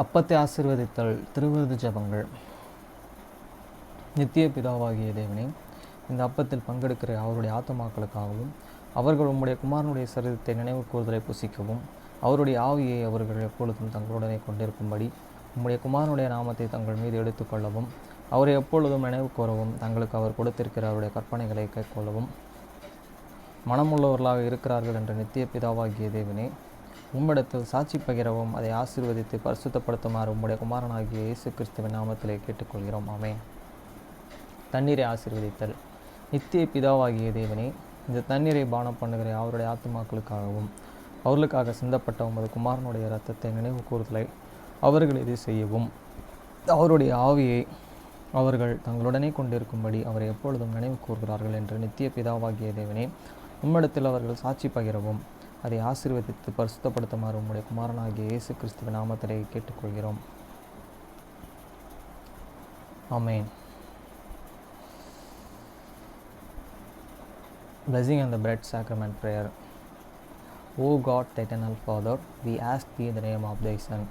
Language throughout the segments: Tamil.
அப்பத்தை ஆசீர்வதித்தல். திருவிருது ஜெபங்கள். நித்திய பிதாவாகிய தேவனே, இந்த அப்பத்தில் பங்கெடுக்கிற அவருடைய ஆத்துமாக்களுக்காகவும் அவர்கள் உம்முடைய குமாரனுடைய சரீரத்தை நினைவு கூறுதலை புசிக்கவும் அவருடைய ஆவியை அவர்கள் எப்பொழுதும் தங்களுடனே கொண்டிருக்கும்படி உம்முடைய குமாரனுடைய நாமத்தை தங்கள் மீது எடுத்துக்கொள்ளவும் அவரை எப்பொழுதும் நினைவு கூறவும் தங்களுக்கு அவர் கொடுத்திருக்கிற அவருடைய கற்பனைகளை கைக்கொள்ளவும் மனமுள்ளவர்களாக இருக்கிறார்கள் என்ற நித்திய பிதாவாகிய தேவனே, உம்மிடத்தில் சாட்சி பகிரவும் அதை ஆசீர்வதித்து பரிசுத்தப்படுத்துமாறு உம்முடைய குமாரனாகிய இயேசு கிறிஸ்துவின் நாமத்திலே கேட்டுக்கொள்கிறோம். ஆமென். தண்ணீரை ஆசீர்வதித்தல். நித்திய பிதாவாகிய தேவனே, இந்த தண்ணீரை பானம் பண்ணுகிற அவருடைய ஆத்துமாக்களுக்காகவும் அவர்களுக்காக சிந்தப்பட்ட உமது குமாரனுடைய இரத்தத்தை நினைவு கூறுதலை அவர்கள் இது செய்யவும் அவருடைய ஆவியை அவர்கள் தங்களுடனே கொண்டிருக்கும்படி அவரை எப்பொழுதும் நினைவு கூறுகிறார்கள் என்று நித்திய பிதாவாகிய தேவனே, உம்மிடத்தில் அவர்கள் சாட்சி பகிரவும் அதை ஆசீர்வதித்து பரிசுத்தப்படுத்துமாறு உம்முடைய குமாரனாகிய இயேசு கிறிஸ்துவின் நாமத்திலே கேட்டுக்கொள்கிறோம். ஆமென். Blessing on the bread sacrament prayer. O God, the eternal Father, we ask thee in the name of thy Son,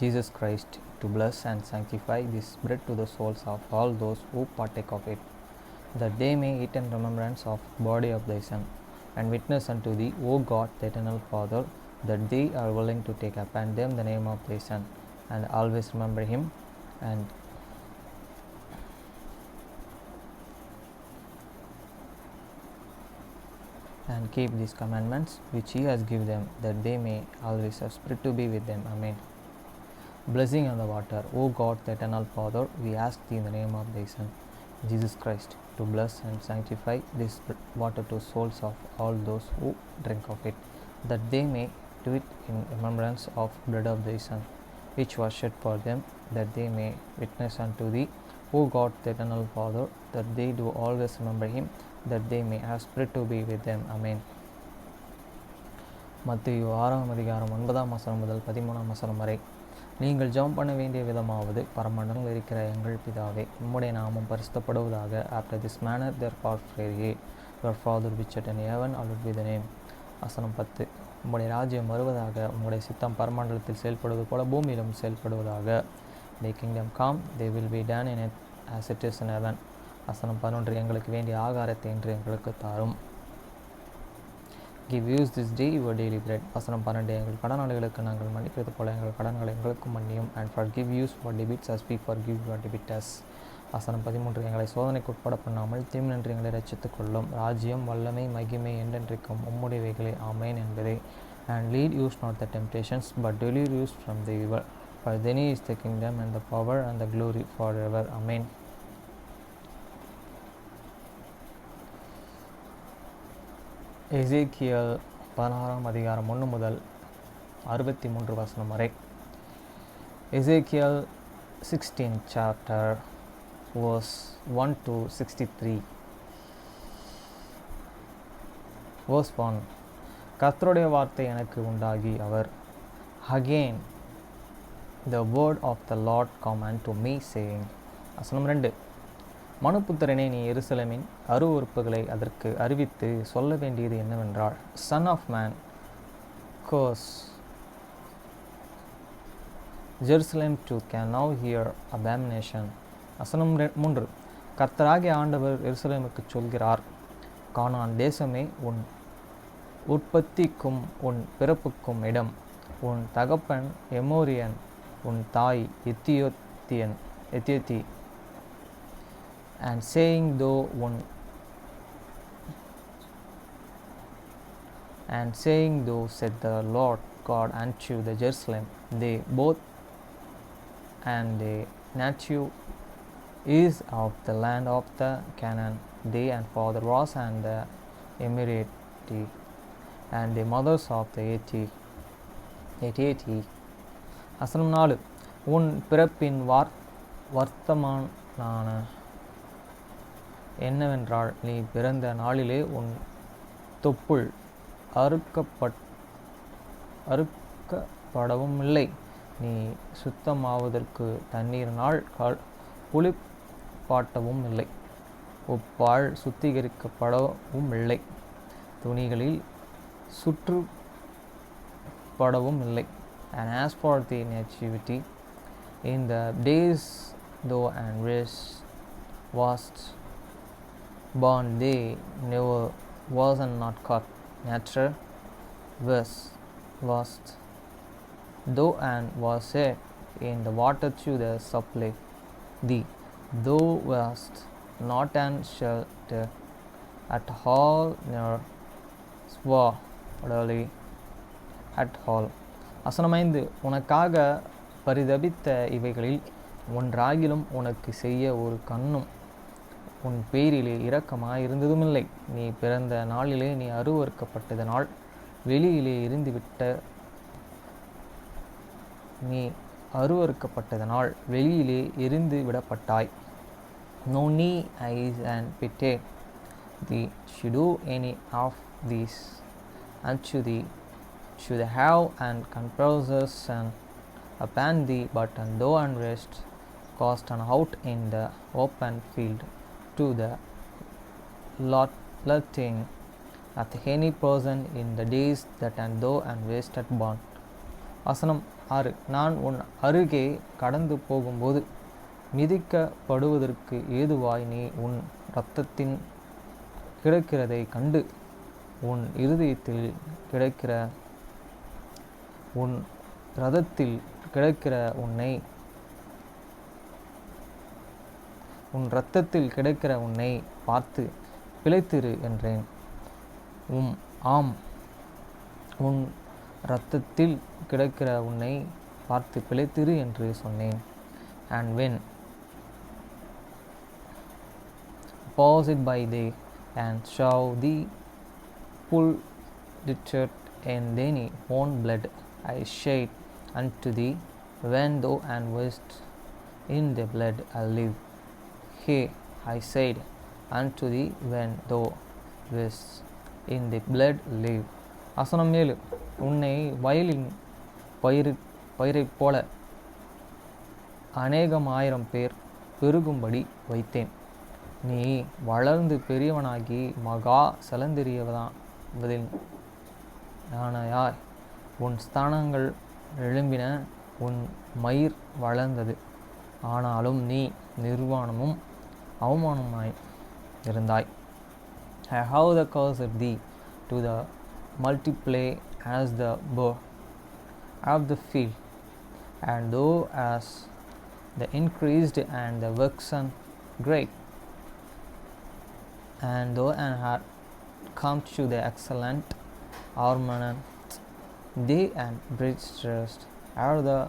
Jesus Christ, to bless and sanctify this bread to the souls of all those who partake of it, that they may eat in remembrance of the body of thy Son, and witness unto thee, O God, the eternal Father, that they are willing to take upon them the name of thy Son, and always remember him, and keep these commandments which he has given them, that they may always have spirit to be with them. Amen. Blessing on the water. O God, the eternal Father, we ask thee in the name of thy Son, Jesus Christ, to bless and sanctify this water to souls of all those who drink of it, that they may do it in remembrance of blood of thy Son, which was shed for them, that they may witness unto thee, O God, the eternal Father, that they do always remember him, that they may have spirit to be with them. Amen. மத்தேயு 6:9 முதல் 13 வரை. நீங்கள் ஜெபம் பண்ண வேண்டிய விதமாவது, பரமண்டலங்களில் இருக்கிற எங்கள் பிதாவே, உம்முடைய நாமம் பரிசுத்தப்படுவதாக. After this manner therefore pray ye, your Father which art in heaven, hallowed be thy name. வசனம் 10. உம்முடைய ராஜ்யம் வருவதாக, உம்முடைய சித்தம் பரமண்டலத்தில் செயல்படுவது போல பூமியிலும் செயல்படுவதாக. Thy kingdom come, they will be done in it as it is in heaven. வசனம் 11. எங்களுக்கு வேண்டிய ஆகாரத்தை இன்று எங்களுக்கு தாரும். Give us this day your daily bread. வசனம் 12. எங்கள் கடனாளிகளுக்கு நாங்கள் மன்னிப்பது போல எங்கள் கடன்களை எங்களுக்கும் மன்னியும். And forgive us our debts as we forgive our debtors. வசனம் 13. எங்களை சோதனைக்கு உட்பட பண்ணாமல் தீமையின்றி எங்களை ரட்சித்துக் கொள்ளும். ராஜ்யம், வல்லமை, மகிமை என்றென்றைக்கும் உம்முடையவைகளே. ஆமென் என்பதே. And lead us not the temptations, but deliver us from the evil. For thine is the kingdom and the power and the glory forever. Amen. எசேக்கியேல் 16 முதல் 63 வரை. எசேக்கியேல் 16 chapter verse 1 to 63. verse 1. கர்த்தருடைய வார்த்தை எனக்கு உண்டாகி அவர், Again the word of the Lord come unto me saying. வசனம் 2. மனுபுத்திரனே, நீ எருசலேமின் அருவருப்புகளை அதற்கு அறிவித்து சொல்ல வேண்டியது என்னவென்றால், Son of man, curse Jerusalem too can now hear abomination. வசனம் 3. கர்த்தராகிய ஆண்டவர் எருசலேமுக்கு சொல்கிறார், கானான் தேசமே, உன் உற்பத்திக்கும் உன் பிறப்புக்கும் இடம், உன் தகப்பன் எமோரியன், உன் தாய் எத்தியோத்தி. And saying though, said the Lord God unto the Jerusalem, they both and the native is of the land of the Canaan, they and father was and the Emirati, and the mothers of the Etiati. வசனம் 4. உன் பிறப்பின் வர்த்தமானான என்னவென்றால், நீ பிறந்த நாளிலே உன் தொப்புள் அறுக்கப்படவும் இல்லை, நீ சுத்தமாவதற்கு தண்ணீரினால் குளிப்பாட்டவும் இல்லை, உப்பால் சுத்திகரிக்கப்படவும் இல்லை, துணிகளில் சுற்றுப்படவும் இல்லை, And as for the nativity, in the days thou and wast born, they never wasn't not cut nature wast thou and was set in the water to the supply thee. Thou wast not an shelter at all, nor swordly at all. வசனமைந்து, உனக்காக பரிதபித்த இவைகளில் ஒன்றாகிலும் உனக்கு செய்ய ஒரு கண்ணும் உன் பேரிலே இரக்கமாயிருந்ததுமில்லை. நீ பிறந்த நாளிலே நீ அருவறுக்கப்பட்டதனால் வெளியிலே எரிந்து விடப்பட்டாய். No knee, eyes, and pity thee should do any of these unto thee, should have and comparison upon thee, but thou and rest cast out in the open field to the lotting at any person in the days that thou and wasted born. வசனம் 6. நான் உன் அருகே கடந்து போகும்போது மிதிக்கப்படுவதற்கு ஏதுவாய் நீ உன் இரத்தத்தின் கிடக்கிறதை கண்டு உன் இருதயத்தில் கிடக்கிற உன் இரத்தத்தில் கிடக்கிற உன்னை பார்த்து பிழைத்திரு என்றேன். ஆம், உன் இரத்தத்தில் கிடக்கிற உன்னை பார்த்து பிழைத்திரு என்று சொன்னேன். And when opposed by thee and saw thee pull deterred and thine own blood, I shed unto thee, when thou and wast in the blood I live. Hey, I said unto thee, when thou wast in the blood live. வசனம் 7. உன்னை வயலின் பயிரைப் போல அநேகமாயிரம் பேர் பெருகும்படி வைத்தேன். நீ வளர்ந்து பெரியவனாகி மகா செலந்தெறியவதில் யானையாய் உன் ஸ்தானங்கள் எழும்பின, உன் மயிர் வளர்ந்தது. ஆனாலும் நீ நிர்வாணமும் அவமானமாய் இருந்தாய். I have the cursed thee to the multiply as the bow of the field, and thou as the increased and the waxen great, and thou and had come to the excellent armament, they and breasters are the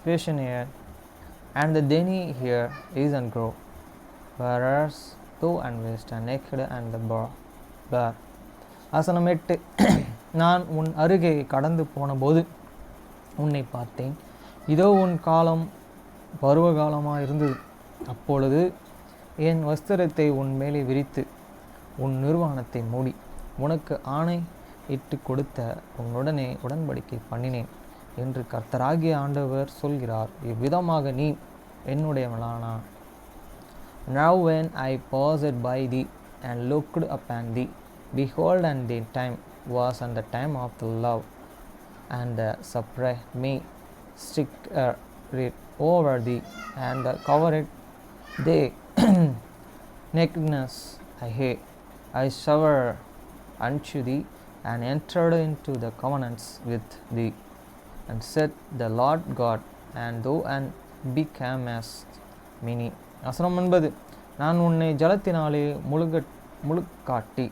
fashioner, and the denny here is and grow, whereas thou and wast and naked and the bare. வசனம் 8. நான் உன் அருகே கடந்து போனபோது உன்னை பார்த்தேன். இதோ உன் காலம் பருவகாலமாயிருந்தது. அப்பொழுது என் வஸ்திரத்தை உன் மேலே விரித்து உன் நிர்வாணத்தை மூடி உனக்கு ஆணை இட்டு கொடுத்த உன்னுடனே உடன்படிக்கை பண்ணினேன் என்று கர்த்தராகிய ஆண்டவர் சொல்கிறார். இவ்விதமாக நீ என்னுடையவளானா. Now when I passed by thee and looked upon thee, behold, and the time was and the time of the love, and the surprise me stick over thee, and covered thee nakedness. I swear unto thee, and entered into the covenants with thee, and said, the Lord God, and thou and becamest many. வசனம் 9. நான் உன்னை ஜலத்தினாலே முழுக்காட்டி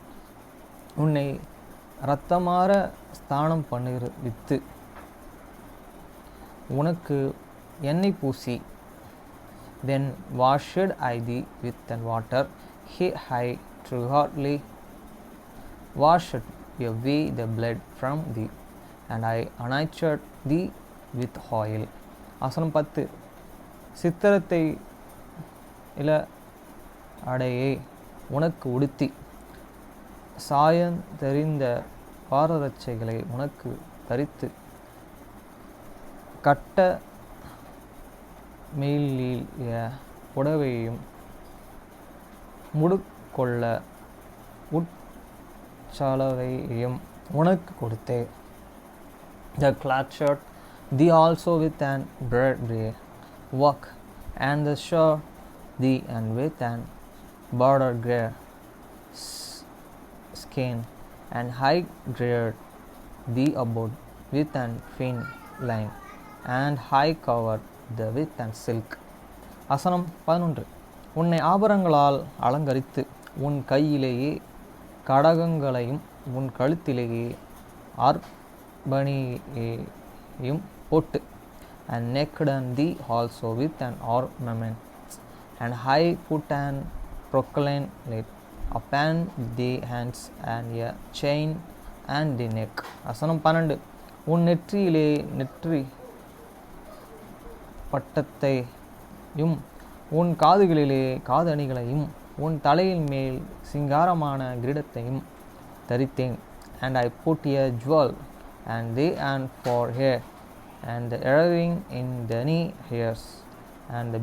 உன்னை இரத்தமாற ஸ்தானம் பண்ணுவித்து உனக்கு எண்ணெய் பூசி, then washed I thee with water, I truly washed away the blood from thee, and I anointed thee with oil. வசனம் 10. சித்திரத்தை அடையே உனக்கு உடுத்தி சாயந்தெறிந்த பாரரட்சைகளை உனக்கு தரித்து கட்ட மேலிய புடவையும் முடுக்கொள்ள உட்சலவையும் உனக்கு கொடுத்தே. the clad shirt, thee also with an broidery work, and the shirt thee and with an border grey skin, and high girded thee about with an fin line, and high covered the with an silk. வசனம் 11. உன்னை ஆபரணங்களால் அலங்கரித்து உன் கையிலேயே கடகங்களையும் உன் கழுத்திலேயே ஆர்பணியையும் போட்டு, and naked thee also with an ornament, and high put an proclaimlet upon the hands, and a chain and the neck. வசனம் 12. உன் நெற்றியிலே நெற்றி பட்டத்தையும் உன் காதுகளிலே காதணிகளையும் உன் தலையின் மேல் சிங்காரமான கிரீடத்தையும் தரித்தேன். And I put a jewel and they and for hair, and the earring in the knee hairs, and the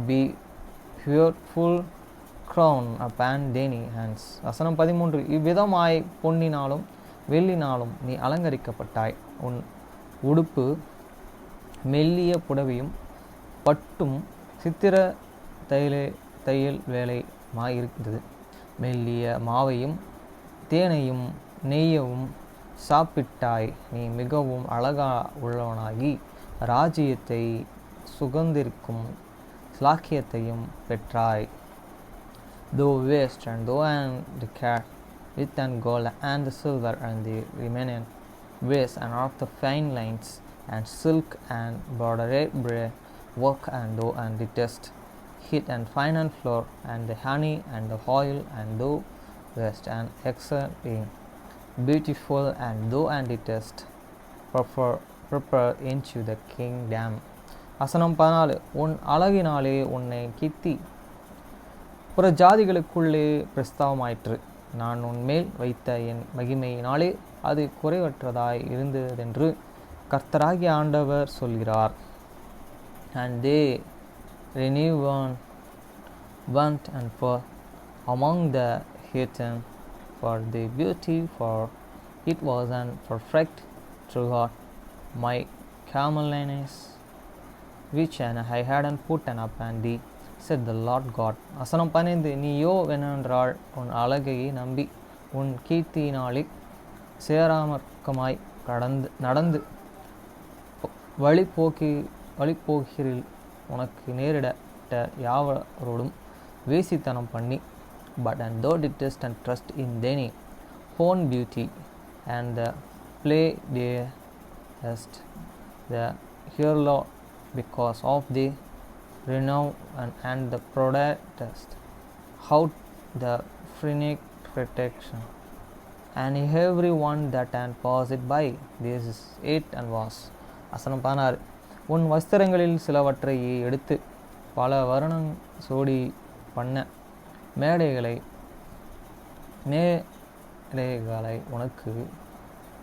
beautiful crown upon thine hands. வசனம் 13. இவ்விதமாய் பொன்னினாலும் வெள்ளினாலும் நீ அலங்கரிக்கப்பட்டாய். உன் உடுப்பு மெல்லிய புடவையும் பட்டும் சித்திர தையல் வேலையுமாயிருந்தது. மெல்லிய மாவையும் தேனையும் நெய்யவும் சாப்பிட்டாய். நீ மிகவும் அழகா உள்ளவனாகி ராஜ்யத்தை சுகந்திரிக்கும் ஸ்லாக்கியத்தையும் பெற்றாய். Thou wast and thou and the cat with and gold and the silver and the remaining waist and of the fine lines and silk and broidery work, and thou and the test hit and fine and flour and the honey and the oil, and thou wast and exceeding beautiful, and thou and the test prepare into the kingdom. வசனம் 14. உன் அழகினாலே உன்னை கீர்த்தி புற ஜாதிகளுக்குள்ளே பிரஸ்தாவமாயிற்று. நான் உன்மேல் வைத்த என் மகிமையினாலே அது குறைவற்றதாய் இருந்ததென்று கர்த்தராகிய ஆண்டவர் சொல்கிறார். And they renewed went and for among the heathen for the beauty, for it was an perfect throughout my comeliness, which I had put upon thee, said the Lord God. வசனம் 15. நீயோ வெனென்றால் உன் அழகையை நம்பி உன் கீர்த்தியினாலே சேராமற்கமாய் நடந்து வழிபோகிறில் உனக்கு நேரிட்ட யாவரோடும் வேசித்தனம் பண்ணி, but and thou didst and trust in thine own beauty, and the playest the harlot because of the renown and the protest out the frenetic protection, and every one that and pass it by. This is it and was. வசனம் 16. உன் வஸ்திரங்களில் சிலவற்றை எடுத்து பல வருணம் சோடி பண்ண மேடைகளை உனக்கு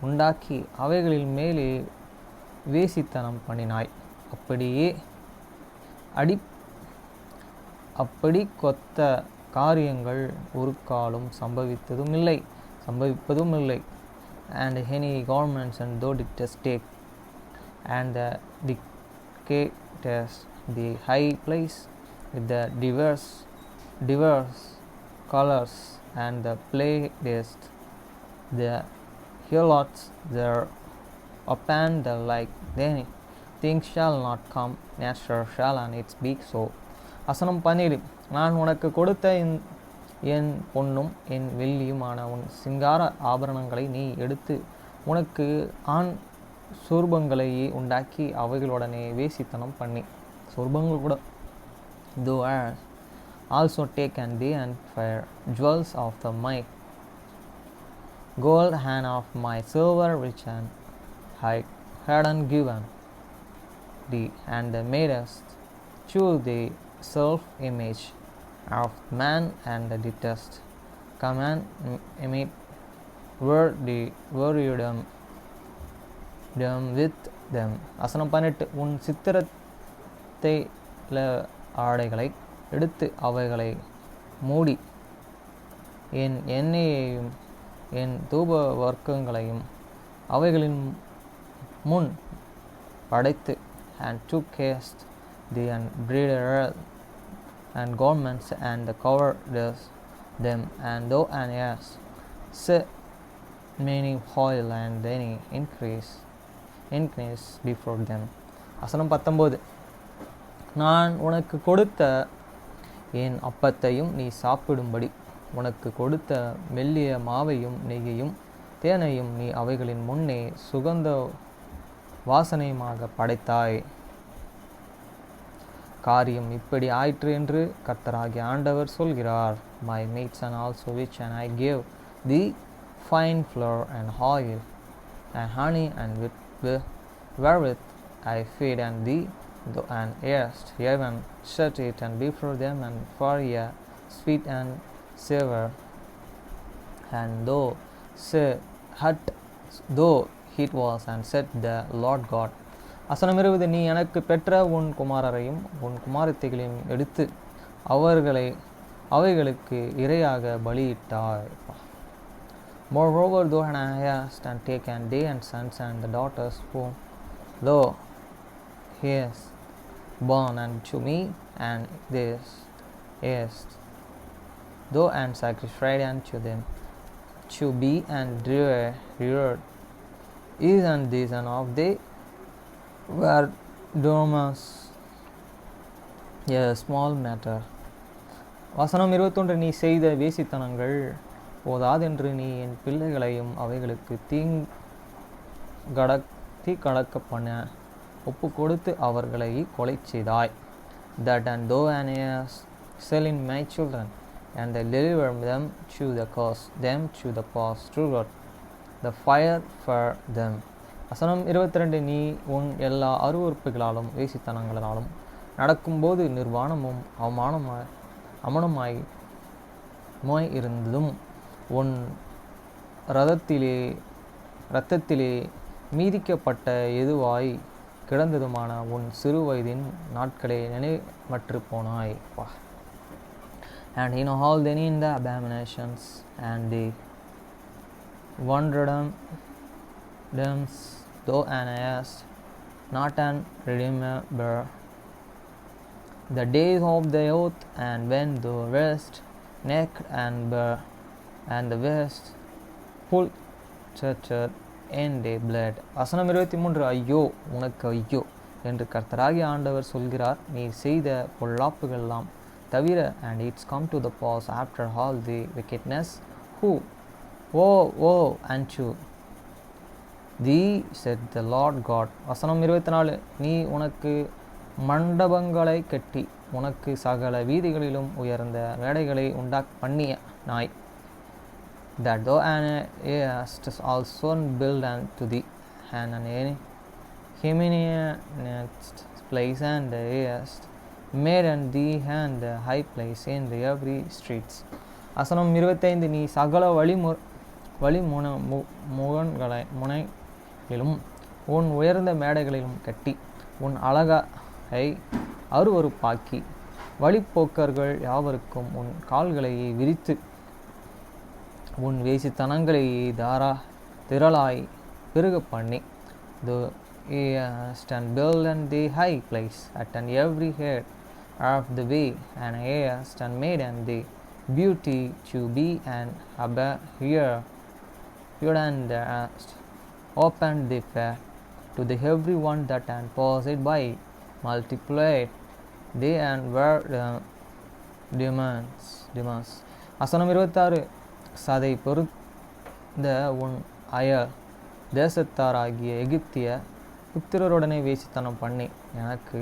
உண்டாக்கி அவைகளில் மேலே வேசித்தனம் பண்ணினாய். அப்படி கொத்த காரியங்கள் ஒரு காலம் சம்பவிப்பதும் இல்லை. And any garments and thou didst take, and the decatest the high place with the diverse colors, and the playest the harlots there upon the like then things shall not come, neither shall and it be so. வசனம் 17. நான் உனக்கு கொடுத்த என் பொன்னும் என் வெள்ளியுமான உன் சிங்கார ஆபரணங்களை நீ எடுத்து உனக்கு ஆண் சொர்பங்களையே உண்டாக்கி அவைகளுடனே வேசித்தனம் பண்ணி சொர்பங்கள் கூட thou hast also taken thee and fair jewels of the my gold and of my silver which and I hadn't given thee, and the madest choose the self-image of man, and the detest command emit were you them with them. வசனம் 18. உன் சித்திரத்தை ஆடைகளை எடுத்து அவைகளை மூடி என் எண்ணெயையும் என் தூப வர்க்கங்களையும் அவைகளின் முன் படைத்து, and to cast the unbridled and garments and covered them, and thou and yes, set many oil and any increase before them. வசனம் 19. நான் உனக்கு கொடுத்த என் அப்பத்தையும் நீ சாப்பிடும்படி உனக்கு கொடுத்த மெல்லிய மாவையும் நெய்யையும் தேனையும் நீ அவைகளின் முன்னே சுகந்த வாசனையுமாக படைத்தாய். காரியம் இப்படி ஆயிற்று என்று கர்த்தராகிய ஆண்டவர் சொல்கிறார். My meats and also which and I gave thee fine flour and oil and honey and wherewith I feed and thee, thou and erst even set it and before them and for a sweet and savor, and though it was and said the Lord God. வசனம் 20. நீ எனக்கு பெற்ற உன் குமாரரையும் உன் குமாரத்திகளையும் எடுத்து அவைகளுக்கு இரையாக பலியிட்டாய். Moreover, thou hast and taken they and sons and the daughters whom thou hast born unto me, and this ist thou and sacrificed unto them to be and reared. Even these and of they were dormants, a small matter. வசனம் 21. நீ செய்த வேசித்தனங்கள் போதாதென்று நீ என் பிள்ளைகளையும் அவைகளுக்கு தீக்கடக்க பண்ண ஒப்பு கொடுத்து அவர்களை கொலை செய்தாய். That and thou and selling my children, and they deliver them to the cost, them to the past throughout the fire for them. வசனம் 22. நீ உன் எல்லா அருவருப்புகளாலும் வேசித்தனங்களாலும் நடக்கும்போது நிர்வாணமும் அமனமாய் இருந்ததும் உன் இரத்தத்திலே மீதிக்கப்பட்ட எதுவாய் கிடந்ததுமான உன் சிறு வயதின் நாட்களை நினைவற்று போனாய். And in all then in the abominations and the wonderdoms thou and hast not and remember the days of the youth, and when thou wast naked and bare, and the wast full churched in the blood. வசனம் 23. ஐயோ உனக்கு ஐயோ என்று கர்த்தராகிய ஆண்டவர் சொல்கிறார். நீ செய்த பொல்லாப்புகளெல்லாம் தவிர, and it's come to the pass after all the wickedness, who woe unto thee, said the Lord God. வசனம் 24. நீ உனக்கு மண்டபங்களை கட்டி உனக்கு சகல வீதிகளிலும் உயர்ந்த மேடைகளை பண்ணிய நாய். That thou hast also built unto thee an eminent place, and hast made unto thee and the high place in the every streets. வசனம் 25. நீ சகல முனைகளிலும் உன் உயர்ந்த மேடைகளிலும் கட்டி உன் அழகை அருவருப்பாக்கி வழிப்போக்கர்கள் யாவருக்கும் உன் கால்களை விரித்து உன் வேசித்தனங்களை திரளாய் பெருக பண்ணி, the hast and built and the high place at an every head of the way, and hast and made and the beauty to be and here and hast opened the fair to the every one that and passed it by, multiplied they and were demands. வசனம் 26. சதை பொருந்த உன் அயல் தேசத்தாராகிய எகிப்திய புத்திரருடனே வேசித்தனம் பண்ணி எனக்கு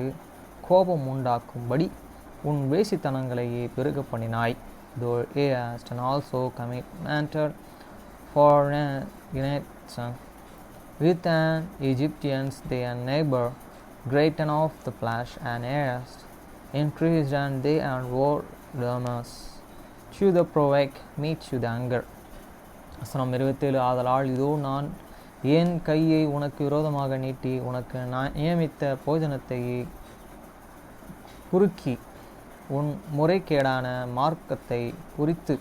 கோபம் உண்டாக்கும்படி உன் வேசித்தனங்களையே பெருக பண்ணினாய். Though he hast and also committed for with an Egyptians they and neighbor great and of the flesh, and hast increased and they and wore damas to the provoke me to the anger. வசனம் 27. ஆதலால் இதோ நான் என் கையை உனக்கு விரோதமாக நீட்டி உனக்கு நான் நியமித்த போஜனத்தை குறுக்கி உன் முறைகேடான மார்க்கத்தை குறித்து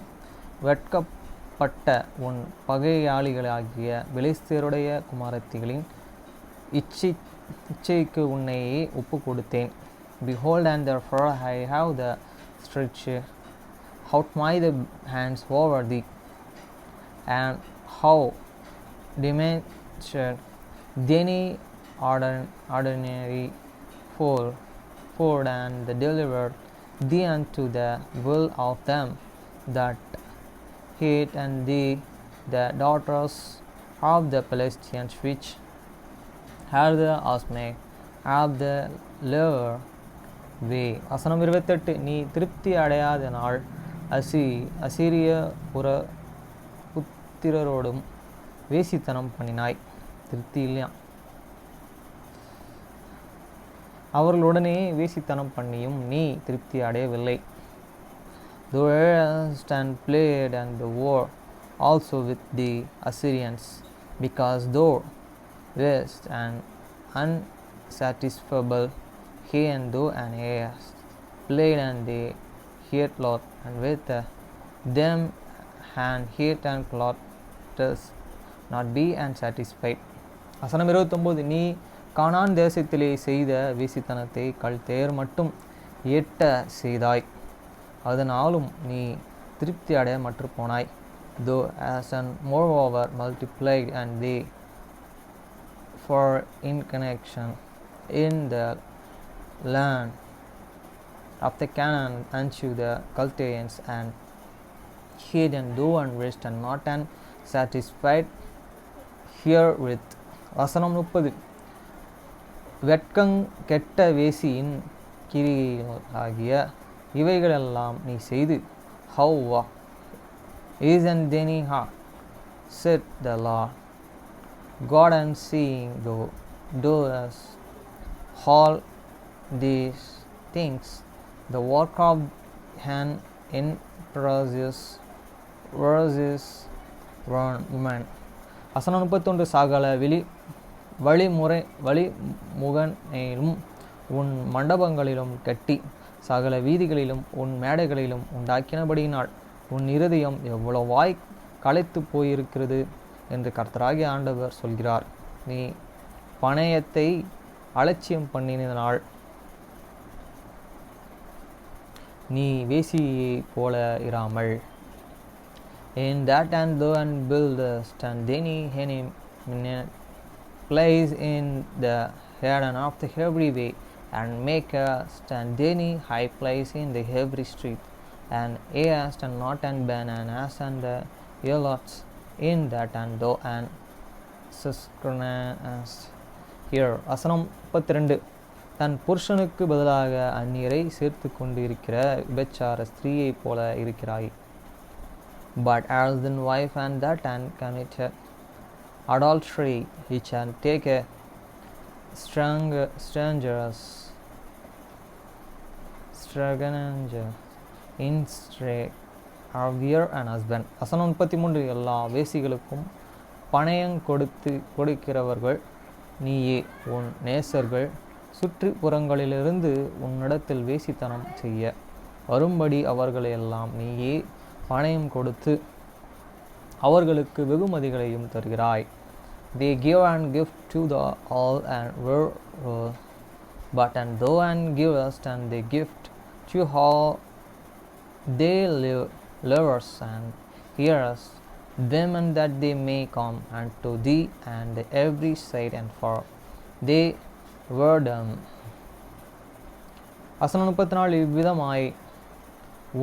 பட்ட உன் பகையாளிகளாகிய பெலிஸ்தருடைய குமாரத்திகளின் இச்சைக்கு உன்னையே ஒப்பு கொடுத்தேன். Behold, and therefore I have the stretched out my hands over thee, and how diminished any ordinary food, and delivered thee unto the will of them that hate and thee, the daughters of the Philistines, which had the asthma of the lower way. வசனம் 28. நீ திருப்தி அடையாத நாள் அசீரிய புத்திரரோடும் வேசித்தனம் பண்ணினாய். திருப்தி இல்லையா? அவர்களுடனே வேசித்தனம் பண்ணியும் நீ திருப்தி அடையவில்லை. Thou hast and played and the war also with the Assyrians, because thou wast an unsatisfiable he, and thou and hast played and they hate lot, and with them and hate and cloth does not be unsatisfied. வசனம் 29. நீ கானான் தேசத்திலே செய்த வேசித்தனத்தை கல்தேயர் மட்டும் எட்ட செய்தாய், அதனாலும் நீ திருப்தி அடைய மற்று போனாய். Thou hast and moreover multiplied and they for inconnection in the land of the Canaan unto the Chaldeans, and hid and do and rest and not and satisfied herewith. வசனம் 30. வெட்கங் கெட்ட வேசியின் கிரியாகிய இவைகளெல்லாம் நீ செய்து, how is and then said the Lord God, and seeing thou doest all these things, the work of hand in versus one woman. வசனம் 31. சகல வழிமுகனிலும் உன் மண்டபங்களிலும் கட்டி சகல வீதிகளிலும் உன் மேடைகளிலும் உண்டாக்கினபடியினால் உன் இருதயம் எவ்வளவாய் களைத்து போயிருக்கிறது என்று கர்த்தராகிய ஆண்டவர் சொல்கிறார். நீ பணயத்தை அலட்சியம் பண்ணினால் நீ வேசியை போல இராமல். In that and thou and buildest and any place in the garden of the every way, and makest and any high place in the every street, and hast and not and ben and as and the yearlots in that and thou and suscernest here. வசனம் 32. தன் புருஷனுக்கு பதிலாக அந்நியரை சேர்த்து கொண்டு இருக்கிற விபச்சார ஸ்திரீயை போல இருக்கிறாய். But as thy wife and that and committed adultery, which and take a stranger in stray are wear an husband. வசனம் 33. எல்லா வேசிகளுக்கும் பணயம் கொடுக்கிறவர்கள் நீயே. உன் நேசர்கள் சுற்றுப்புறங்களிலிருந்து உன்னிடத்தில் வேசித்தனம் செய்ய வரும்படி அவர்களையெல்லாம் நீயே பணயம் கொடுத்து அவர்களுக்கு வெகுமதிகளையும் தருகிறாய். They give and gift to the all and were but and thou and givest and they gift to all they lovers and hearers them, and that they may come unto thee and every side and for they were them. வசனம் 34. இவ்விதமாய்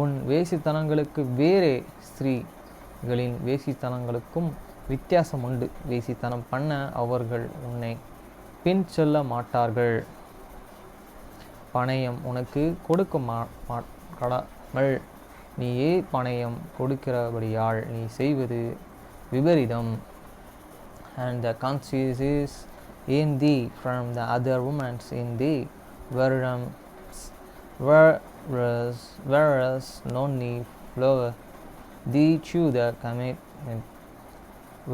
உன் வேசித்தனங்களுக்கு வேறே ஸ்திரீகளின் வேசித்தனங்களுக்கும் வித்தியாசம் உண்டு. வேசித்தனம் பண்ண அவர்கள் உன்னை பின் செல்ல மாட்டார்கள். பணயம் உனக்கு கொடுக்க மாட்டாமல் நீயே பணயம் கொடுக்கிறபடியால் நீ செய்வது விபரீதம். And the conscience is in thee from the other women in thee, whereas no need flower thee to the commitment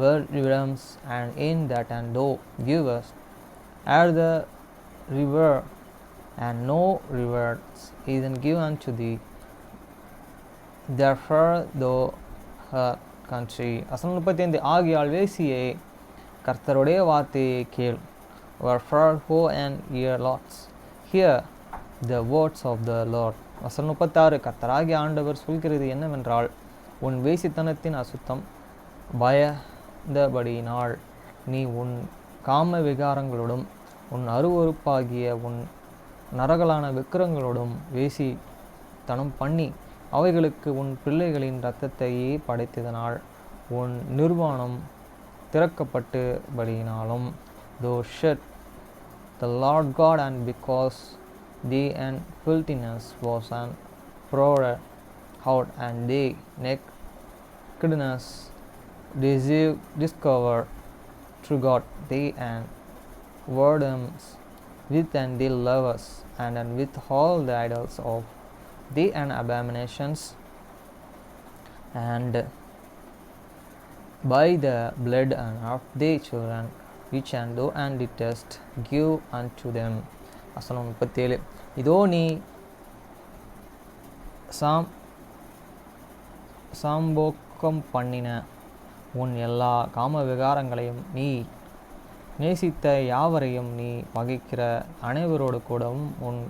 words, and in that and thou givest at the river, and no rewards is given unto thee. Therefore thou art country. வசனம் 35 ஆகியால் வேசியே கர்த்தருடைய வார்த்தையை கேள். Wherefore go and hear lots. Hear the words of the Lord. வசனம் 36 கர்த்தராகிய ஆண்டவர் சொல்கிறது என்னவென்றால், உன் வேசித்தனத்தின் அசுத்தம் பயந்தபடியினால் நீ உன் காம விகாரங்களோடும் உன் அருவருப்பாகிய உன் நரகலான விக்கிரங்களோடும் வேசித்தனம் பண்ணி அவைகளுக்கு உன் பிள்ளைகளின் இரத்தத்தையே படைத்ததனால் உன் நிர்வாணம் திறக்கப்பட்டபடியினாலும் thou shalt the Lord God, and because thee and filthiness was and poured out, and they nakedness discovered through God, they and whoredoms with and they lovers, and with all the idols of they and abominations, and by the blood and of their children which and thou and didst give unto them. வசனம் 37 இதோ நீ சாம்போக்கம் பண்ணின உன் எல்லா காம விகாரங்களையும் நீ நேசித்த யாவரையும் நீ பகைக்கிற அனைவரோடு கூடவும் உன்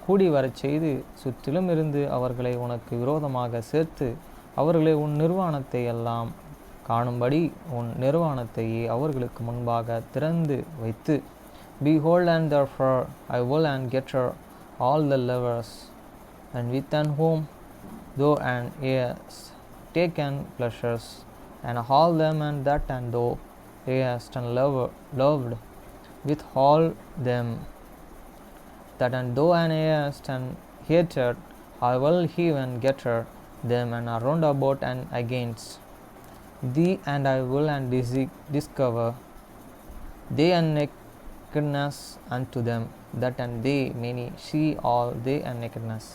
கூடி வரச் செய்து சுற்றிலும் இருந்து அவர்களை உனக்கு விரோதமாக சேர்த்து அவர்களை உன் நிர்வாணத்தை எல்லாம் காணும்படி உன் நிர்வாணத்தையே அவர்களுக்கு முன்பாக திறந்து வைத்து, Behold, and therefore I will and gather all the lovers, and with and whom thou and hast taken pleasures, and all them and that and thou hast and loved, with all them that and thou and hast and hated, I will even gather them and around about and against thee, and I will and discover they and nakedness unto them, that and they many see all they and nakedness.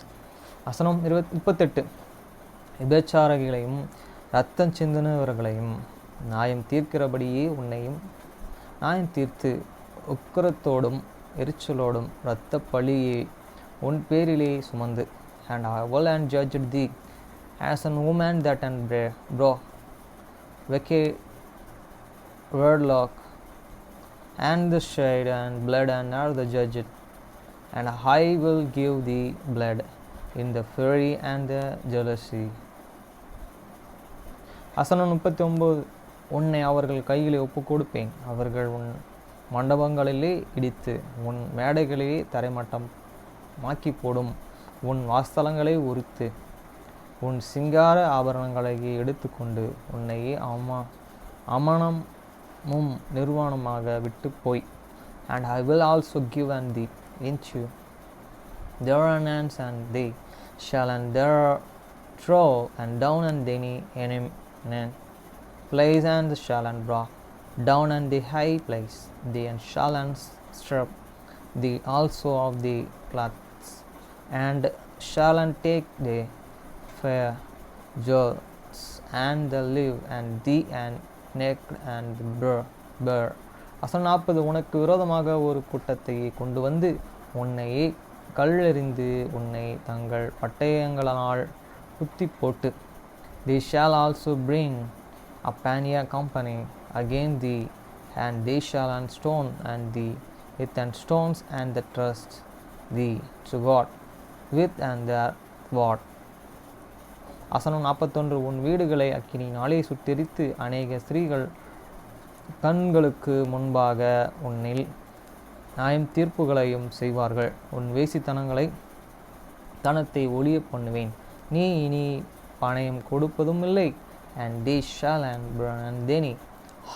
வசனம் 38 விபச்சாரங்களையும் இரத்தம் சிந்தினவர்களையும் நியாயம் தீர்க்கிறபடியே உன்னையும் நியாயம் தீர்த்து உக்கிரத்தோடும் எரிச்சலோடும் இரத்த பழியை உன் பேரிலே சுமந்து, and I will and judge thee as an woman that and bro wicked wordlock, and the shade and blood and are the judged, and I will give thee blood in the fury and the jealousy. வசனம் 39 உன்னை அவர்கள் கையிலே ஒப்பு கொடுப்பேன். அவர்கள் உன் மண்டபங்களிலே இடித்து உன் மேடைகளிலே தரைமட்டம் மாக்கி போடும். உன் வாஸ்தலங்களை உரித்து உன் சிங்கார ஆபரணங்களை எடுத்துக்கொண்டு உன்னையே அமனமும் நிர்வாணமாக விட்டு போய், and I will also give and thee into their hands, and they shall and their throw and down and any place, and shall and brought down and the high place, they and shall and strip thee also of the clothes, and shall and take the fair jewels and the live, and thee and naked and bare. வசனம் 40 உனக்கு விரோதமாக ஒரு கூட்டத்தை கொண்டு வந்து உன்னையே கல்லெறிந்து உன்னை தங்கள் பட்டயங்களால் குத்தி போட்டு, they shall also bring up an company against thee, and they shall and stone and thee with and stones, and the trust thee to God with and their word. வசனம் 41 உன் வீடுகளை அக்கினியினாலே சுட்டெரித்து அநேக ஸ்திரீகள் கண்களுக்கு முன்பாக உன்னில் நியாயம் தீர்ப்புகளையும் செய்வார்கள். உன் தனத்தை ஒளிய பண்ணுவேன். நீ இனி பணயம் கொடுப்பதும் இல்லை. And they shall and burn thee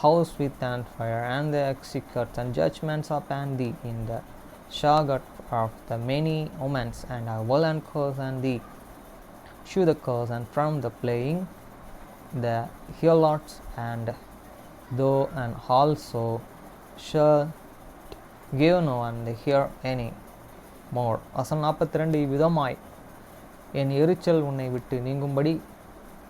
house with and fire, and the execute and judgments upon thee in the shagat of the many omens, and I will and curse and thee shew the curse, and from the playing the helots, and thou and also shall give no and hear any more. வசனம் 42 இவ்விதமாய் என் எரிச்சல் உன்னை விட்டு நீங்கும்படி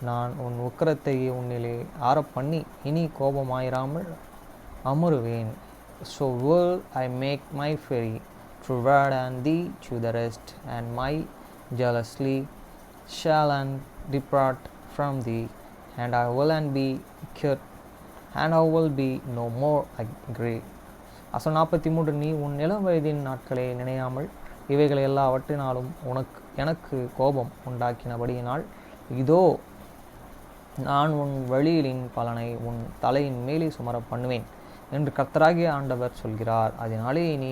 நான் உன் உக்கிரத்தையே உன்னிலே ஆறப்பண்ணி இனி கோபமாயிராமல் அமருவேன். So will I make my fury toward and thee to the rest, and my jealously shall and depart from thee, and I will and be cured, and I will be no more angry. வசனம் 43. நீ உன் இளம் வயதின் நாட்களை நினையாமல் இவைகளை எல்லாவற்றினாலும் எனக்கு கோபம் உண்டாக்கினபடியினால் இதோ நான் உன் வழியிலின் பலனை உன் தலையின் மேலே சுமர பண்ணுவேன் என்று கர்த்தராகிய ஆண்டவர் சொல்கிறார். அதனாலே நீ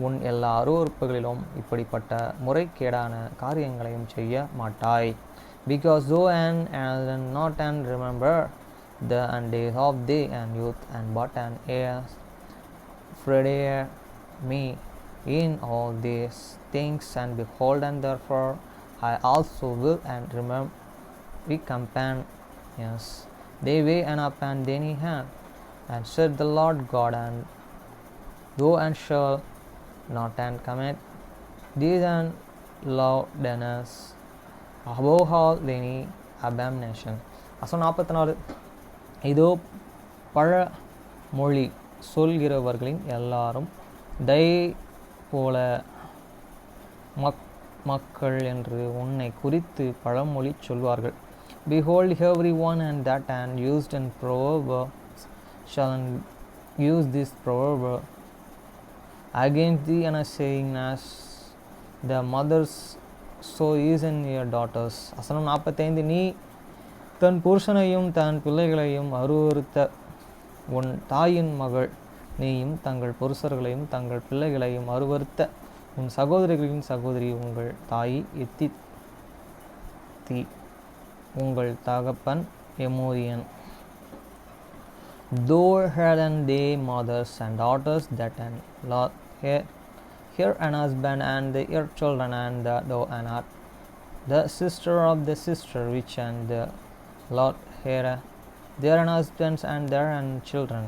உன் எல்லா அருவருப்புகளிலும் இப்படிப்பட்ட முறைகேடான காரியங்களையும் செய்ய மாட்டாய். Because though and not and remember the and days of day and youth and but and heirs Friday me in all these things and behold and therefore I also will and remember companions they way and up and any hand and said the Lord God and though and shall not and commit these and loudness above all any abomination. வசனம் 44. இதோ பழமொழி சொல்கிறவர்களின் எல்லாரும் தயை போல மக்கள் என்று உன்னை குறித்து பழமொழி சொல்வார்கள். Behold everyone and that and used in proverbs shall use this proverb against thee and saying as the mothers so is in your daughters. வசனம் 45. நீ தன் புருஷனையும் தன் பிள்ளைகளையும் அருவருத்த உன் தாயின் மகள் நீயும் தங்கள் புருஷர்களையும் தங்கள் பிள்ளைகளையும் அருவருத்த உன் சகோதரிகளின் சகோதரி உங்கள் தாயி எத்தித்தி உங்கள் தகப்பன் எமோரியன். Though her and they mothers and daughters that and here an husband and your children and the though and are the sister of the sister which and the Lord here their husbands and their children.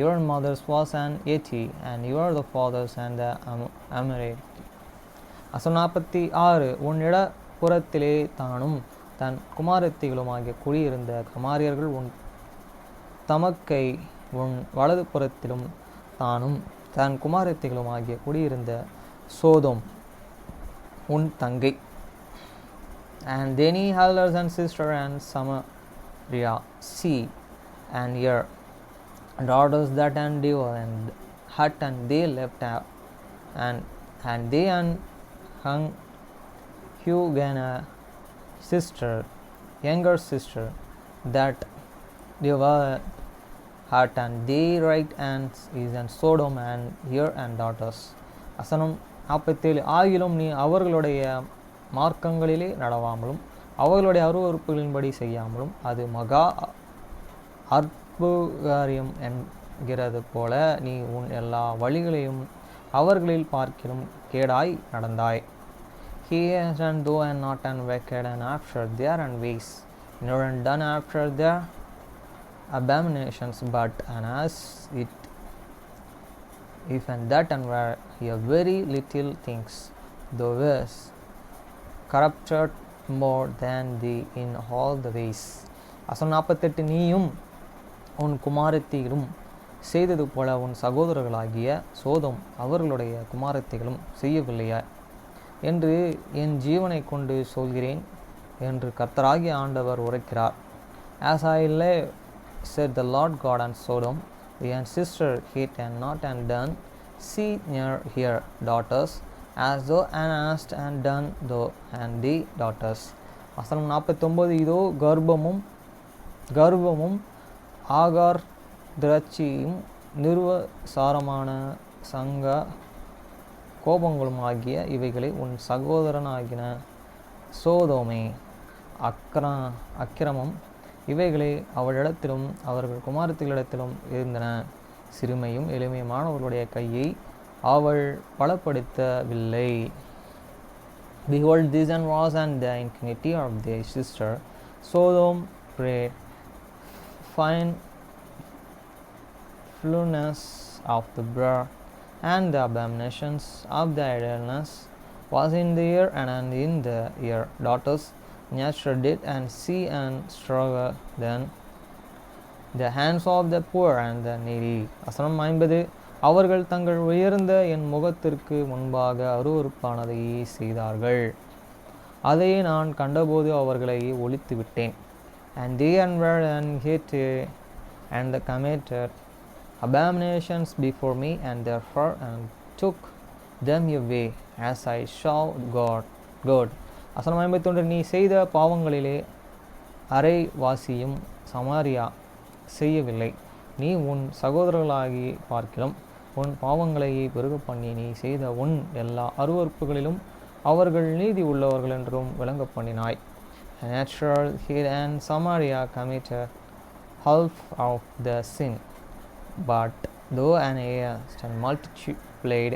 Your mothers was an Eti and you are the fathers and the Amorite. வசனம் 46. உன் இடப்புறத்திலே தானும் தன் குமாரத்திகளுமாகிய குடியிருந்த கமாரியர்கள் உன் தமக்கை உன் வலது புறத்திலும் தானும் தன் குமாரத்திகளுமாகிய குடியிருந்த சோதோம் உன் தங்கை. And then he elders and sister and Samaria see and your daughters that and devour and hut and they left out and they and hung Hugana sister younger sister that devoured hut and they right and is and Sodom and here and daughters. வசனம் 47. ஆகிலும் நீ அவர்களுடைய மார்க்கங்களிலே நடவாமலும் அவர்களுடைய அருவருப்புகளின்படி செய்யாமலும் அது மகா அற்புகாரியம் என்கிறது போல நீ உன் எல்லா வழிகளையும் அவர்களில் பார்க்கிலும் கேடாய் நடந்தாய். He has done though and not and wicked and after their and ways nor and done after their abominations but and as it if and that and were a very little things thou wast corrupted more than thee in all the ways. வசனம் 48. நீயும் உன் குமாரத்திகளும் செய்தது போல உன் சகோதரர்களாகிய சோதோம் அவர்களுடைய குமாரத்திகளும் செய்யவில்லையா என்று என் ஜீவனை கொண்டு சொல்கிறேன் என்று கர்த்தராகிய ஆண்டவர் உரைக்கிறார். As I live, said the Lord God, and Sodom, the sister hate and not and done, see near here daughters, as though and asked and done though and the daughters. வசனம் 49. இதோ கர்வமும் ஆகார் திரட்சியும் நிர்வசாரமான சங்க கோபங்களும் ஆகிய இவைகளை உன் சகோதரனாகின சோதோமே அக்கிரமம் இவைகளை அவளிடத்திலும் அவர்கள் குமாரத்திகளிடத்திலும் இருந்தன. சிறுமையும் எளிமையுமானவர்களுடைய கையை அவள் பலப்படுத்தவில்லை. Behold, this and was and the iniquity of their sister Sodom prayed fine flueness of the breath and the abominations of the idleness was in the ear and in the ear. Daughters nurtured it and see and struggle then the hands of the poor and the needy. வசனம் 50. அவர்கள் தங்கள் உயர்ந்த என் முகத்திற்கு முன்பாக அருவருப்பானதையே செய்தார்கள். அதை நான் கண்டபோது அவர்களை ஒழித்து விட்டேன். and they were unhated, and they committed abominations before me, and therefore and took them away, as I saw God. வசனம் 51. நீ செய்த பாவங்களிலே அரைவாசியும் சமாரியா செய்யவில்லை. நீ உன் சகோதரர்களாகி பார்க்கிலும் உன் பாவங்களை பெருக பண்ணி நீ செய்த உன் எல்லா அருவருப்புகளிலும் அவர்கள் நீதி உள்ளவர்கள் என்றும் விளங்க பண்ணினாய். Natural here and Samaria committed half of the sin, but though an heirs and multiplied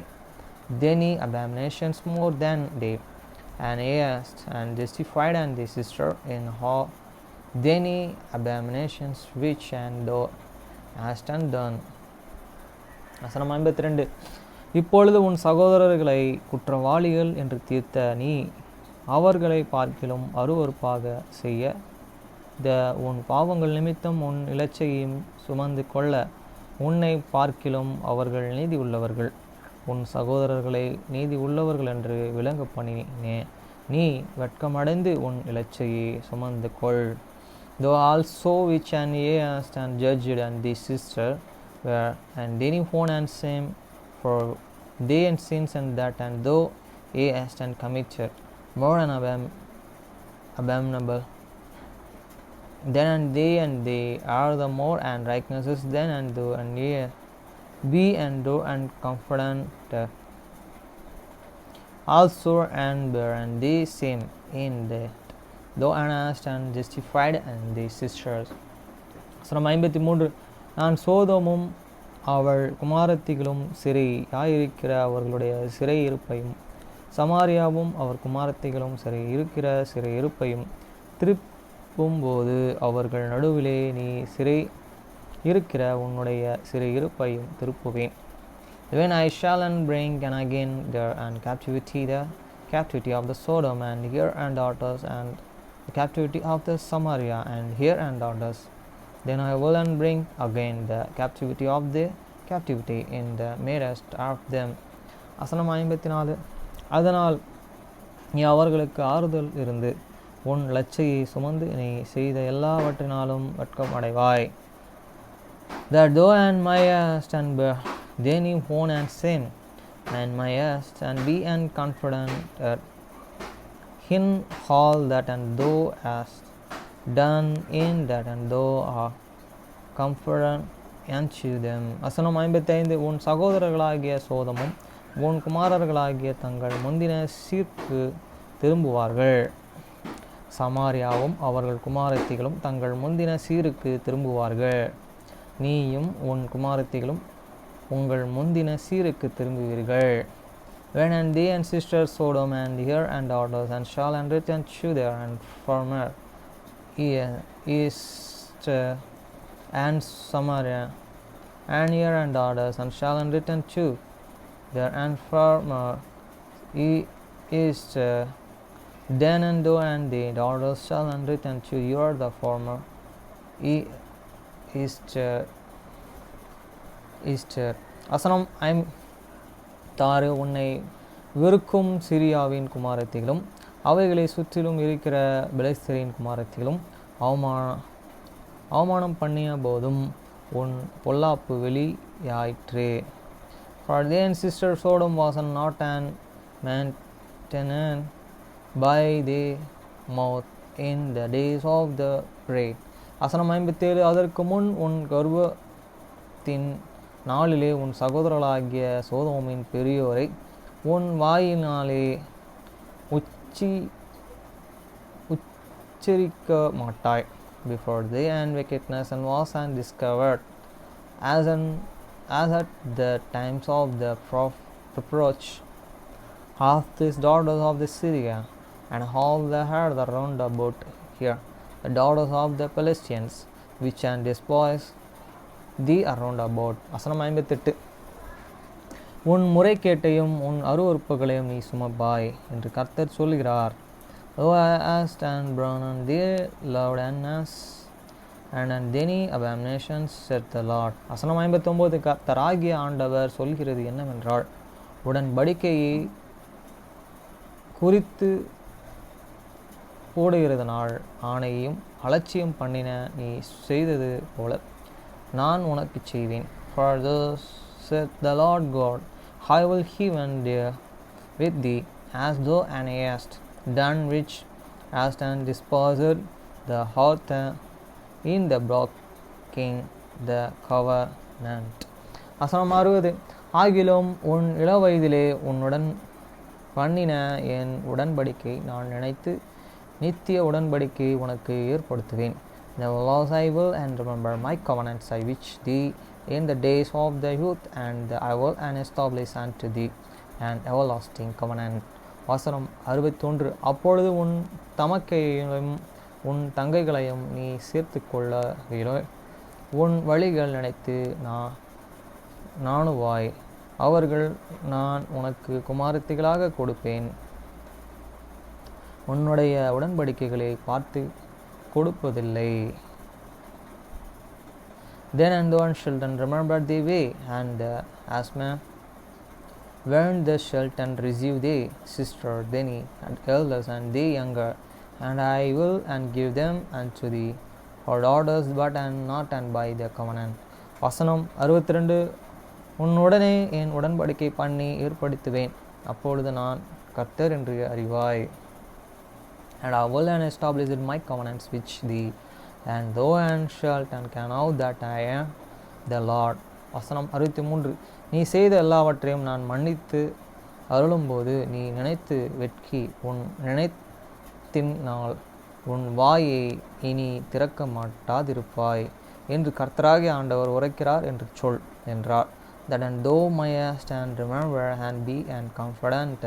many abominations more than they, an heirs and justified and the sister in how many abominations which and though hast undone. வசனம் 52. இப்பொழுது உன் சகோதரர்களை குற்றவாளிகள் என்று தீர்த்த நீ அவர்களை பார்க்கிலும் அருவருப்பாக செய்ய உன் பாவங்கள் நிமித்தம் உன் இலச்சையும் சுமந்து கொள்ள உன்னை பார்க்கிலும் அவர்கள் நீதி உள்ளவர்கள், உன் சகோதரர்களை நீதி உள்ளவர்கள் என்று விளங்க பண்ணினே. நீ வெட்கமடைந்து உன் இலச்சையை சுமந்து கொள். Though also which an heirs and judged and the sister were and any one and same, for they and sins and that, and though heirs and committed more and abominable then and they are the more and likenesses then and though and ye be and do and confident also and bear and they same in that though honest and justified and the sisters. வசனம் 53. நான் சோதோமும் அவள் குமாரத்திகளும் சிறையாயிருக்கிற அவர்களுடைய சிறை இருப்பையும் சமாரியாவும் அவர் குமாரத்திகளும் இருக்கிற சிறை இருப்பையும் திருப்பும்போது அவர்கள் நடுவிலே நீ சிறை இருக்கிற உன்னுடைய சிறை இருப்பையும் திருப்புவேன். When I shall and bring and again there and captivity the captivity of the Sodom and here and daughters and the captivity of the Samaria and here and daughters, then I will and bring again the captivity of the captivity in the midst of them. வசனம் 54. அதனால் நீ அவர்களுக்கு ஆறுதல் இருந்து உன் லட்சையை சுமந்து நீ செய்த எல்லாவற்றினாலும் வெட்கம் அடைவாய். That though and my est and bear then you own and sin and my est and be and confident in all that and thou hast done in that and thou are confident unto them. வசனம் 55. உன் சகோதரர்களாகிய சோதமும் உன் குமாரர்களாகிய தங்கள் முந்தின சீர்க்கு திரும்புவார்கள். சமாரியாவும் அவர்கள் குமாரத்திகளும் தங்கள் முந்தின சீருக்கு திரும்புவார்கள். நீயும் உன் குமாரத்திகளும் உங்கள் முந்தின சீருக்கு திரும்புவீர்கள். When and they and sisters Sodom and here and daughters and shall and return to their and former east and Samaria and here and daughters and shall and return to their and former east then and though and the daughters shall and return to your the former east. வசனம் 56. உன்னை வெறுக்கும் சிரியாவின் குமாரத்திகளும் அவைகளை சுற்றிலும் இருக்கிற பெலிஸ்தரின் குமாரத்திகளும் அவமானம் பண்ணிய போதும் உன் பொல்லாப்பு வெளியாயிற்று. For then sister Sodom was not an maintained by the mouth in the days of the rain. வசனம் 57. அதற்கு முன் உன் கர்வத்தின் நாளிலே உன் சகோதரர்களாகிய சோதோமின் பெரியோரை உன் வாயினாலே உச்சரிக்க மாட்டாய். Before they and wickedness and was and discovered as at the times of the reproach of these daughters of the Syria and all the heard the round about here, the daughters of the Palestinians, which and despoils the around about. வசனம் 58. உன் முறைகேட்டையும் உன் அருவருப்புகளையும் நீ சுமப்பாய் என்று கர்த்தர் சொல்கிறார். Though I asked and brown and they loved and us and any abominations said the Lord. வசனம் 59. கர்த்தராகிய ஆண்டவர் சொல்கிறது என்னவென்றால், உடன்படிக்கையை குறித்து போடுகிறதுனால் ஆணையையும் அலட்சியம் பண்ணின நீ செய்தது போல நான் உனக்கு செய்வேன். For thus saith the Lord God, I will heaven there with thee, as thou hast done which hast and dispersed the heart in the breaking the covenant. வசனம் 60. ஆகிலும் உன் இளவயதிலே உன்னுடன் பண்ணின என் உடன்படிக்கை நான் நினைத்து நித்திய உடன்படிக்கை உனக்கு ஏற்படுத்துவேன். Nevertheless I will and remember my covenants I which thee in the days of thy youth, and I will and establish unto thee an everlasting covenant. வசனம் 61. அப்பொழுது உன் தமக்கையையும் உன் தங்கைகளையும் நீ சேர்த்து கொள்ள உன் வழிகள் நினைத்து நாணுவாய். அவர்கள் நான் உனக்கு குமாரத்திகளாக கொடுப்பேன். உன்னுடைய உடன்படிக்கைகளை பார்த்து கொடுப்பதில்லை. Then and thou shalt remember the way, and as men when thou shalt receive thee sister thine and elders and thee younger, and I will and give them unto thee for daughters, but and not and by the covenant. வசனம் 62. உன்னுடனே என் உடன்படிக்கை பண்ணி ஏற்படுத்துவேன், அப்பொழுது நான் கர்த்தர் என்று அறிவாய். And I will and establish my covenants which thee and thou and shalt and can know that I am the Lord. வசனம் 63. நீ செய்த எல்லாவற்றையும் நான் மன்னித்து அருளும்போது நீ நினைத்து வெட்கி உன் நினைத்தினால் உன் வாயை இனி திறக்க மாட்டாதிருப்பாய் என்று கர்த்தராகிய ஆண்டவர் உரைக்கிறார் என்று சொல் என்றார். That and thou mayest and remember and be and confident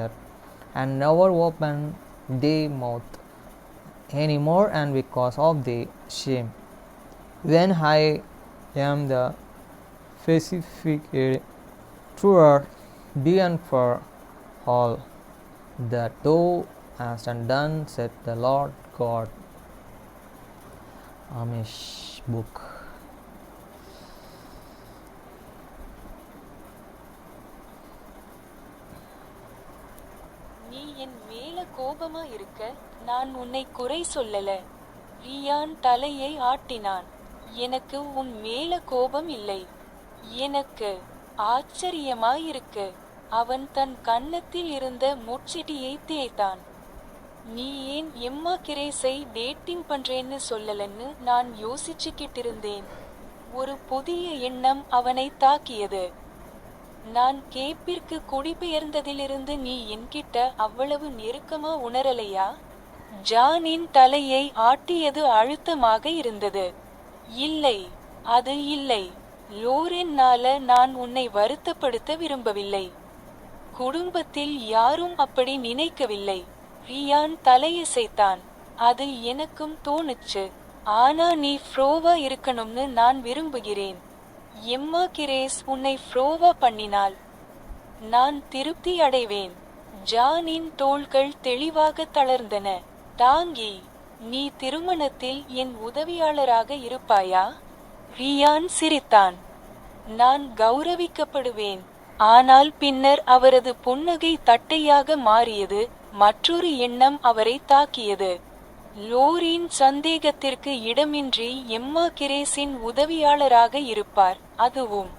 and never open thy mouth any more, and because of the shame when I am the specific truer be and for all that thou hast done, said the Lord God. Amish book. நீ என் மேல கோபமா இருக்க நான் உன்னை குறை சொல்லல. ரியான் தலையை ஆட்டினான். எனக்கு உன் மேல கோபம் இல்லை. எனக்கு ஆச்சரியமாயிருக்கு. அவன் தன் கன்னத்தில் இருந்த முட்செடியை தேய்த்தான். நீ ஏன் எம்மா கிரேஸை டேட்டிங் பண்றேன்னு சொல்லலன்னு நான் யோசிச்சுக்கிட்டு இருந்தேன். ஒரு புதிய எண்ணம் அவனை தாக்கியது. நான் கேப்பிற்கு குடிபெயர்ந்ததிலிருந்து நீ என்கிட்ட அவ்வளவு நெருக்கமா உணரலையா? ஜானின் தலையை ஆட்டியது அழுத்தமாக இருந்தது. இல்லை, அது இல்லை. லோரென்னால நான் உன்னை வருத்தப்படுத்த விரும்பவில்லை. குடும்பத்தில் யாரும் அப்படி நினைக்கவில்லை. ரியான் தலையசைத்தான். அது எனக்கும் தோணுச்சு. ஆனா நீ ஃப்ரோவா இருக்கணும்னு நான் விரும்புகிறேன். எம்மா கிரேஸ் உன்னை ஃப்ரோவா பண்ணினால் நான் திருப்தி அடைவேன். ஜானின் தோள்கள் தெளிவாக தளர்ந்தன. டாங்கி, நீ திருமணத்தில் என் உதவியாளராக இருப்பாயா? ரியான் சிரித்தான். நான் கௌரவிக்கப்படுவேன். ஆனால் பின்னர் அவரது புன்னகை தட்டையாக மாறியது. மற்றொரு எண்ணம் அவரை தாக்கியது. லோரின் சந்தேகத்திற்கு இடமின்றி எம்மா கிரேஸின் உதவியாளராக இருப்பார், அதுவும்.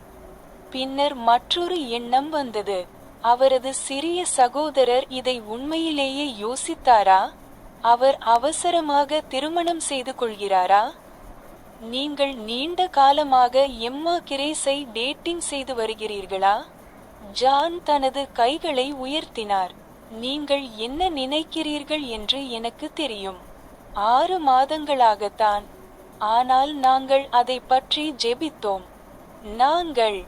பின்னர் மற்றொரு எண்ணம் வந்தது. அவரது சிறிய சகோதரர் இதை உண்மையிலேயே யோசித்தாரா? அவர் அவசரமாக திருமணம் செய்து கொள்கிறாரா? நீங்கள் நீண்ட காலமாக எம்மா கிரேஸை டேட்டிங் செய்து வருகிறீர்களா? ஜான் தனது கைகளை உயர்த்தினார். நீங்கள் என்ன நினைக்கிறீர்கள் என்று எனக்கு தெரியும். 6 மாதங்களாகத்தான். ஆனால் நாங்கள் அதை பற்றி ஜெபித்தோம். நாங்கள்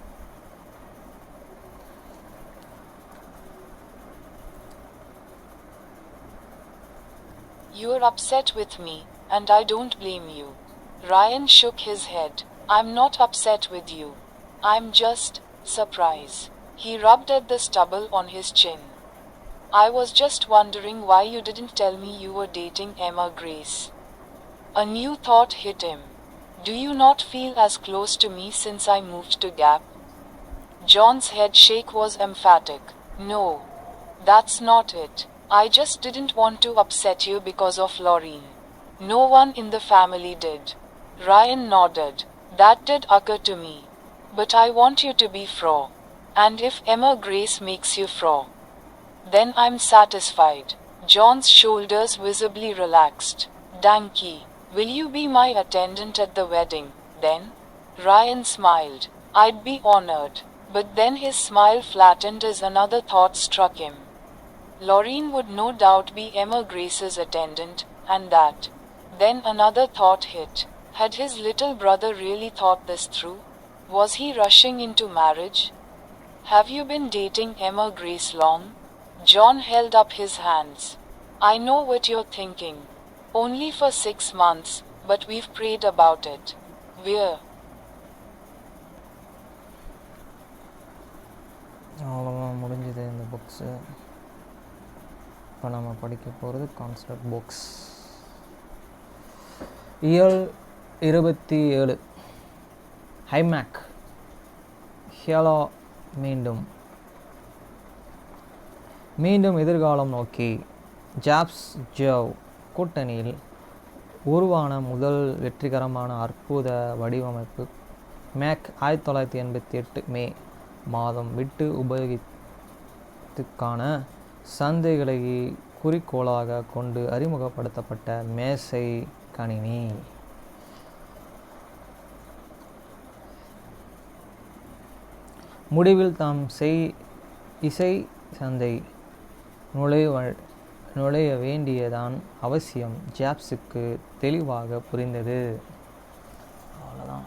You're upset with me, and I don't blame you. Ryan shook his head. I'm not upset with you. I'm just surprised. He rubbed at the stubble on his chin. I was just wondering why you didn't tell me you were dating Emma Grace. A new thought hit him. Do you not feel as close to me since I moved to Gap? John's head shake was emphatic. No, that's not it. I just didn't want to upset you because of Lorraine. No one in the family did. Ryan nodded. That did occur to me. But I want you to be fro. And if Emma Grace makes you fro, then I'm satisfied. John's shoulders visibly relaxed. Danky, will you be my attendant at the wedding, then? Ryan smiled. I'd be honored. But then his smile flattened as another thought struck him. Lorraine would no doubt be Emma Grace's attendant, and that. Then another thought hit. Had his little brother really thought this through? Was he rushing into marriage? Have you been dating Emma Grace long? John held up his hands. I know what you're thinking. Only for 6 months, but we've prayed about it. We're அவ்வளோதான் முடிஞ்சது இந்த புக்ஸு. இப்போ நம்ம படிக்க போகிறது கான்செப்ட் புக்ஸ். இயல் 27. ஹைமேக் ஹியலோ மீண்டும் எதிர்காலம் நோக்கி. ஜாப்ஸ் ஜோவ் கூட்டணியில் உருவான முதல் வெற்றிகரமான அற்புத வடிவமைப்பு மேக் 1988 மே மாதம் விட்டு உபயோகித்துக்கான சந்தைகளை குறிக்கோளாக கொண்டு அறிமுகப்படுத்தப்பட்ட மேசை கணினி. முடிவில் தாம் இசை சந்தை நுழைய வேண்டியதான் அவசியம் ஜாப்ஸுக்கு தெளிவாக புரிந்தது. அவ்வளோதான்.